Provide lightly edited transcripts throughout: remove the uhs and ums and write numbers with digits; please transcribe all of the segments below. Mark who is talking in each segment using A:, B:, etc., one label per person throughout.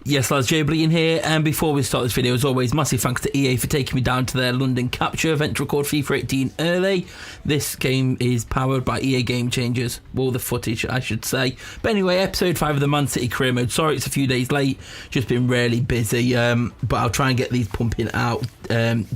A: Yes, lads, joebiline here, and before we start this video, as always, massive thanks to EA for taking me down to their London capture event to record FIFA 18 early. This game is powered by EA Game Changers, all the footage I should say. But anyway, episode 5 of the Man City career mode. Sorry it's a few days late, just been really busy, but I'll try and get these pumping out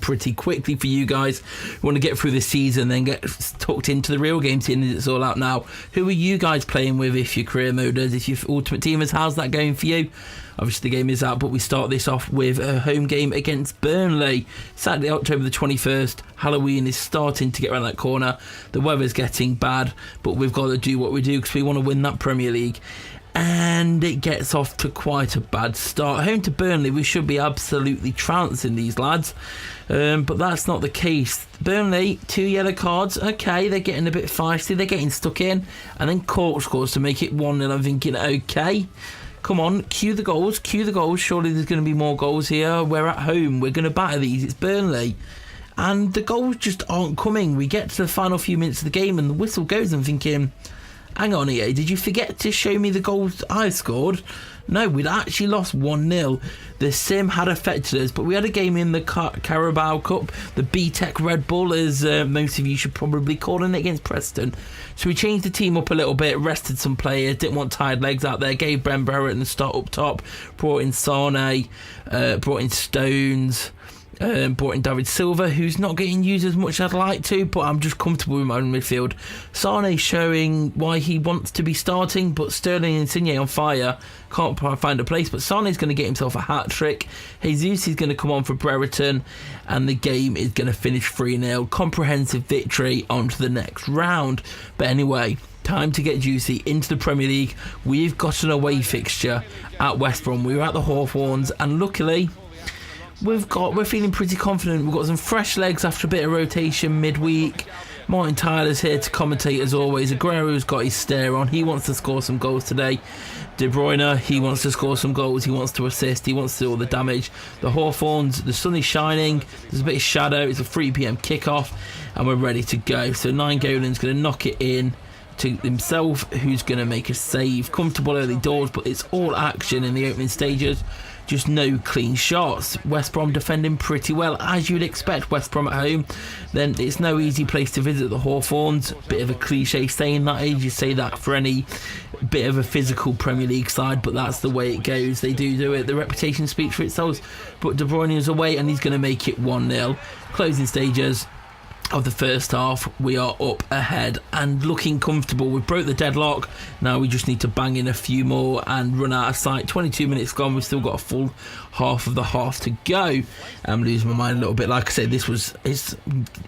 A: pretty quickly for you guys. We want to get through the season, then get tucked into the real game scene as it's all out now. Who are you guys playing with if you're career moders, if you're ultimate teamers? How's that going for you? Obviously the game is out, but we start this off with a home game against Burnley. Saturday, October the 21st. Halloween is starting to get around that corner. The weather's getting bad, but we've got to do what we do because we want to win that Premier League. And it gets off to quite a bad start. Home to Burnley, we should be absolutely trouncing these lads. But that's not the case. Burnley, 2 yellow cards. Okay, they're getting a bit feisty. They're getting stuck in. And then Cork scores to make it 1-0. I'm thinking, okay, come on, cue the goals, cue the goals. Surely there's going to be more goals here. We're at home. We're going to batter these. It's Burnley. And the goals just aren't coming. We get to the final few minutes of the game and the whistle goes. I'm thinking, hang on, EA, did you forget to show me the goals I scored? No, we'd actually lost 1-0. The sim had affected us, but we had a game in the Carabao Cup, the B-Tech Red Bull, as most of you should probably call it, against Preston. So we changed the team up a little bit, rested some players, didn't want tired legs out there, gave Ben Barrett the start up top, brought in Sane, brought in Stones, brought in David Silva, who's not getting used as much as I'd like to, but I'm just comfortable with my own midfield. Sane showing why he wants to be starting, but Sterling and Insigne on fire. Can't find a place, but Sane's going to get himself a hat-trick. Jesus is going to come on for Brereton, and the game is going to finish 3-0. Comprehensive victory on to the next round. But anyway, time to get juicy into the Premier League. We've got an away fixture at West Brom. We were at the Hawthorns, and luckily we're feeling pretty confident. We've got some fresh legs after a bit of rotation midweek. Martin Tyler's here to commentate as always. Aguero's got his stare on. He wants to score some goals today. De Bruyne, he wants to score some goals. He wants to assist. He wants to do all the damage. The Hawthorns, the sun is shining. There's a bit of shadow. It's a 3 PM kickoff, and we're ready to go. So Nainggolan's going to knock it in to himself, who's going to make a save. Comfortable early doors, but it's all action in the opening stages. Just no clean shots. West Brom defending pretty well, as you'd expect. West Brom at home, then it's no easy place to visit the Hawthorns. Bit of a cliche saying that, you say that for any bit of a physical Premier League side, but that's the way it goes. They do it. The reputation speaks for itself. But De Bruyne is away, and he's going to make it 1-0. Closing stages of the first half, we are up ahead and looking comfortable. We broke the deadlock. Now we just need to bang in a few more and run out of sight. 22 minutes gone. We've still got a full half of the half to go. I'm losing my mind a little bit. Like I said,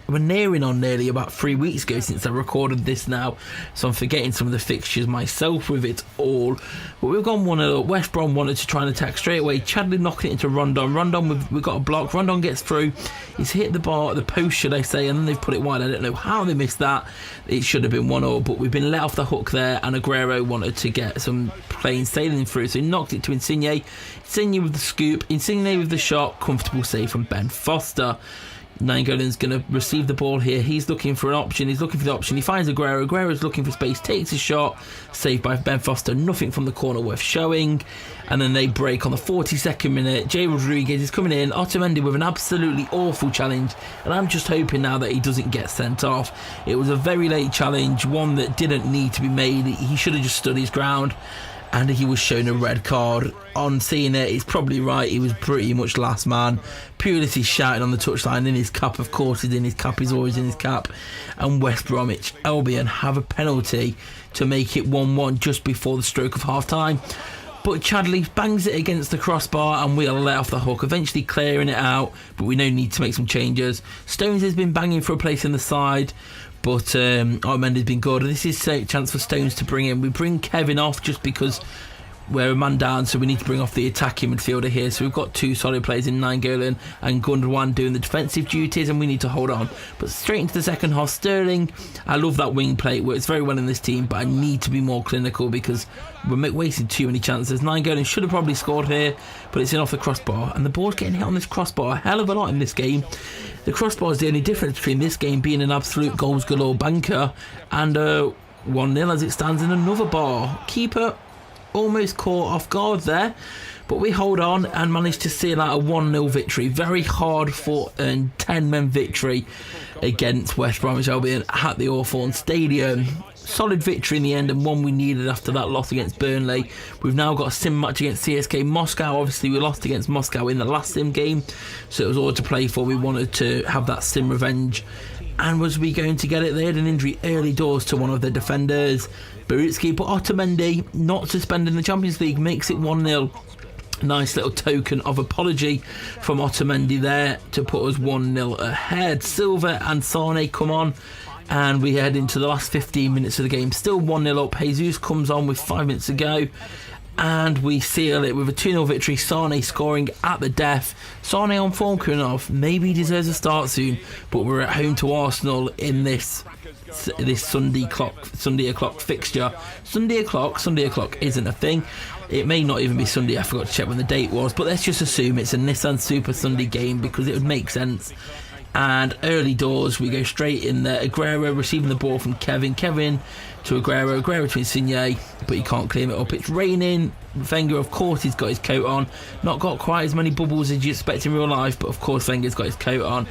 A: we're nearing on nearly about 3 weeks ago since I recorded this now, so I'm forgetting some of the fixtures myself with it all. But we've gone 1-0. West Brom wanted to try and attack straight away. Chadley knocking it into Rondon. Rondon, we've got a block. Rondon gets through. He's hit the bar, the post should I say, and then they've put it wide. I don't know how they missed that. It should have been 1-0, but we've been let off the hook there, and Aguero wanted to get some plain sailing through, so he knocked it to Insigne. Insigne with the scoop, Insigne with the shot, comfortable save from Ben Foster. Nainggolan's going to receive the ball here. He's looking for an option. He's looking for the option. He finds Aguero. Aguero's looking for space. Takes a shot. Saved by Ben Foster. Nothing from the corner worth showing. And then they break on the 42nd minute. Jay Rodriguez is coming in. Otamendi with an absolutely awful challenge. And I'm just hoping now that he doesn't get sent off. It was a very late challenge. One that didn't need to be made. He should have just stood his ground. And he was shown a red card. On seeing it, he's probably right. He was pretty much last man. Pulisic shouting on the touchline in his cap. Of course he's in his cap. He's always in his cap. And West Bromwich Albion have a penalty to make it 1-1 just before the stroke of half-time. But Chadley bangs it against the crossbar and we are let off the hook, eventually clearing it out, but we now need to make some changes. Stones has been banging for a place in the side, but Otamendi's been good. This is a chance for Stones to bring in. We bring Kevin off just because we're a man down, so we need to bring off the attacking midfielder here. So we've got two solid players in Nainggolan and Gundogan doing the defensive duties, and we need to hold on. But straight into the second half, Sterling, I love that wing play. It works very well in this team, but I need to be more clinical because we're wasting too many chances. Nainggolan should have probably scored here, but it's in off the crossbar, and the ball's getting hit on this crossbar a hell of a lot in this game. The crossbar is the only difference between this game being an absolute goals galore banker and 1-0 as it stands in another bar. Keeper almost caught off guard there, but we hold on and managed to seal out a 1-0 victory. Very hard fought and 10-men victory against West Bromwich Albion at the Hawthorn Stadium. Solid victory in the end, and one we needed after that loss against Burnley. We've now got a sim match against CSK Moscow. Obviously we lost against Moscow in the last sim game, so it was all to play for. We wanted to have that sim revenge. And was we going to get it? They had an injury early doors to one of their defenders, Barutski, but Otamendi, not suspended in the Champions League, makes it 1-0. Nice little token of apology from Otamendi there to put us 1-0 ahead. Silva and Sane come on, and we head into the last 15 minutes of the game. Still 1-0 up. Jesus comes on with 5 minutes to go, and we seal it with a 2-0 victory. Sane scoring at the death. Sane on form coming off. Maybe he deserves a start soon, but we're at home to Arsenal in this Sunday o'clock fixture. Sunday o'clock isn't a thing. It may not even be Sunday. I forgot to check when the date was, but let's just assume it's a Nissan Super Sunday game because it would make sense. And early doors, we go straight in there. Aguero receiving the ball from Kevin to Aguero to Insigne, but he can't clean it up. It's raining. Wenger, of course, he's got his coat on. Not got quite as many bubbles as you expect in real life, but of course Wenger's got his coat on.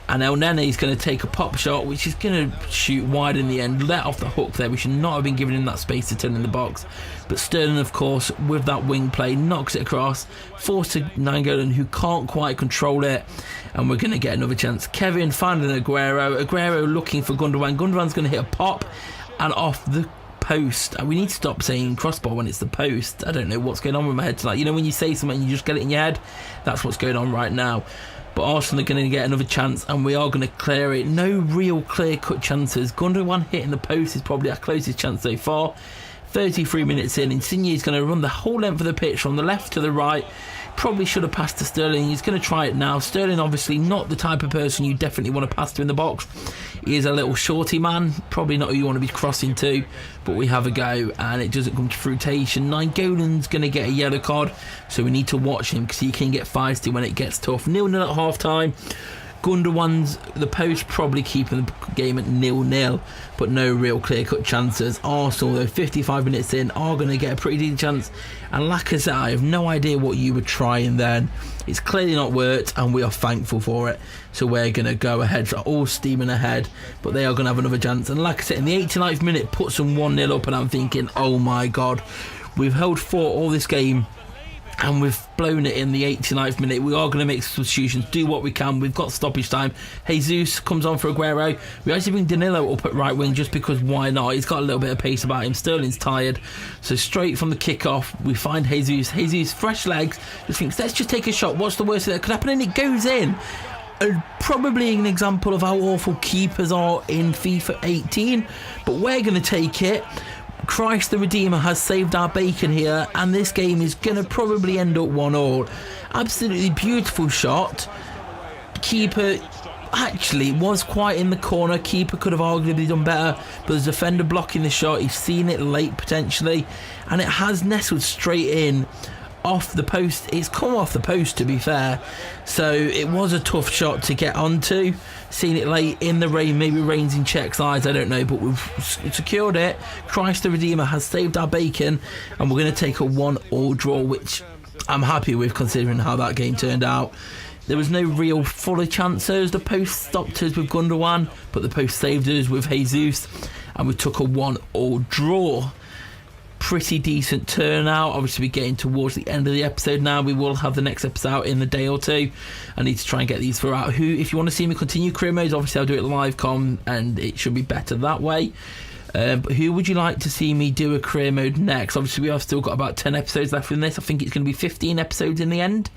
A: And El Nene's going to take a pop shot, which is going to shoot wide in the end. Let off the hook there. We should not have been giving him that space to turn in the box. But Sterling, of course, with that wing play, knocks it across. Forced to Nainggolan, who can't quite control it. And we're going to get another chance. Kevin finding Aguero looking for Gundogan. Gundogan's going to hit a pop and off the post. And we need to stop saying crossbar when it's the post. I don't know what's going on with my head tonight. You know when you say something and you just get it in your head? That's what's going on right now. But Arsenal are going to get another chance, and we are going to clear it. No real clear-cut chances. Gundogan hitting the post is probably our closest chance so far. 33 minutes in, Insigne is going to run the whole length of the pitch from the left to the right. Probably should have passed to Sterling. He's going to try it now. Sterling, obviously, not the type of person you definitely want to pass to in the box. He is a little shorty man. Probably not who you want to be crossing to. But we have a go, and it doesn't come to fruition. Nainggolan's going to get a yellow card, so we need to watch him because he can get feisty when it gets tough. 0-0 at half-time. Gundogan's the post, probably keeping the game at 0-0, but no real clear-cut chances. Arsenal, though, 55 minutes in, are going to get a pretty decent chance. And Lacazette, I have no idea what you were trying then. It's clearly not worked, and we are thankful for it. So we're going to go ahead, all steaming ahead, but they are going to have another chance. And Lacazette, in the 89th minute, puts them 1-0 up, and I'm thinking, oh my God, we've held fort all this game, and we've blown it in the 89th minute. We are going to make substitutions, do what we can. We've got stoppage time. Jesus comes on for Aguero. We actually bring Danilo up at right wing just because why not? He's got a little bit of pace about him. Sterling's tired. So straight from the kick-off, we find Jesus. Jesus, fresh legs, just thinks, let's just take a shot. What's the worst that could happen? And it goes in. Probably an example of how awful keepers are in FIFA 18. But we're going to take it. Christ the Redeemer has saved our bacon here, and this game is going to probably end up 1-1. Absolutely beautiful shot. Keeper actually was quite in the corner. Keeper could have arguably done better, but there's a defender blocking the shot. He's seen it late potentially, and it has nestled straight in off the post. It's come off the post, to be fair, so it was a tough shot to get onto. Seen it late in the rain, maybe rain's in Czech's eyes, I don't know, but we've secured it. Christ the Redeemer has saved our bacon, and we're going to take a 1-1 draw, which I'm happy with considering how that game turned out. There was no real fuller chances. The post stopped us with Gundogan, but the post saved us with Jesus, and we took a 1-1 draw. Pretty decent turnout. Obviously we're getting towards the end of the episode now. We will have the next episode out in the day or two. I need to try and get these throughout. If you want to see me continue career modes, obviously I'll do it live com, and it should be better that way. But who would you like to see me do a career mode next? Obviously we have still got about 10 episodes left in this. I think it's going to be 15 episodes in the end.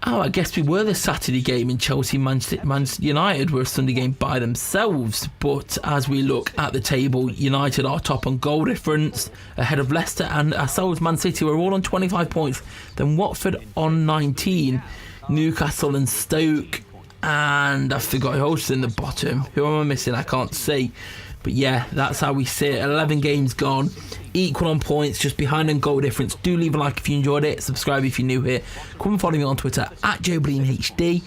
A: Oh, I guess we were the Saturday game in Chelsea. Manchester United were a Sunday game by themselves. But as we look at the table, United are top on goal difference, ahead of Leicester and ourselves, Man City. We're all on 25 points. Then Watford on 19. Newcastle and Stoke. And I forgot who else is in the bottom. Who am I missing? I can't see. But yeah, that's how we sit. 11 games gone. Equal on points, just behind on goal difference. Do leave a like if you enjoyed it. Subscribe if you're new here. Come and follow me on Twitter at joebilinehd.